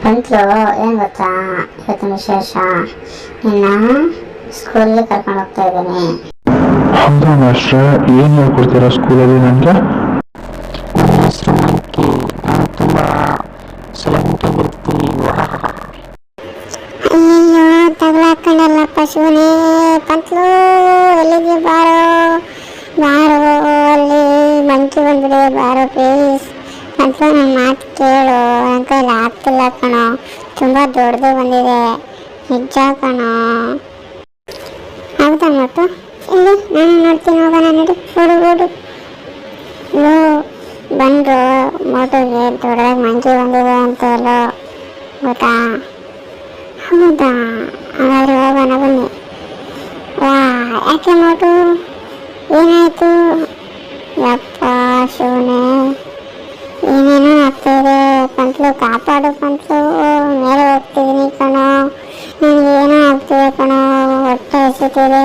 ಬಂತು. ಏನು ಗೊತ್ತಾ ಇವತ್ತಿನ ವಿಶೇಷ? ನಿನ್ನ ಸ್ಕೂಲ್ಗೆ ಕರ್ಕೊಂಡು ಹೋಗ್ತಾ ಇದ್ದೀನಿ. ಹೌದಾ ಮಾಸ್ಟ್ರೆ, ಏನು ಹೇಳ್ಕೊಡ್ತೀರಾ ಸ್ಕೂಲಲ್ಲಿ ನನಗೆ? ಅಯ್ಯಯ್ಯೋ ತಗಲಾಕೊಂಡಲ್ಲಪ್ಪ ಶಿವನೇ. ಪಂತ್ಲು ಎಲ್ಲಿಗೆ? ಬಾರೋ ಬಾರೋ, ಅಲ್ಲಿ ಮಂಕಿ ಬಂದಿದೆ, ಬಾರೋ ಪ್ಲೀಸ್. ಪಂತ್ಲು ನನ್ನ ಮಾತು ಕೇಳು, ನನ್ನ ಕೈಲಿ ಆಗ್ತಿಲ್ಲ ಕಣೋ, ತುಂಬ ದೊಡ್ಡದು ಬಂದಿದೆ ನಿಜ ಕಣೋ. ಹೌದಾ ಮಟ್ಟು? ಇಲ್ಲಿ ನಾನು ನೋಡ್ತೀನಿ, ಹೋಗೋಣ ನಡಿ, ಓಡು. ಲೋ ಬಂದರು ಮೋಟುಗೆ ದೊಡ್ಡದಾಗಿ ಮಂಕಿ ಬಂದಿದೆ ಅಂತ ಎಲ್ಲೋ ಗೊತ್ತಾ? ಹೌದಾ, ಹಾಗಾದ್ರೆ ಹೋಗೋಣ ಬನ್ನಿ. ವಾ, ಯಾಕೆ ಮೋಟು ಏನಾಯಿತು? ಯಪ್ಪ ಶಿವನೇ, ಏನೇನೋ ಆಗ್ತಾಯಿದೆ. ಪಂತ್ಲು ಕಾಪಾಡು ಪಂತ್ಲು, ಮೇಲೆ ಹೋಗ್ತಿದ್ದೀನಿ ಕಣೋ, ನನಗೇನೋ ಆಗ್ತಿದೆ ಕಣೋ, ಹೊಟ್ಟೆ ಹಸಿತಿದೆ.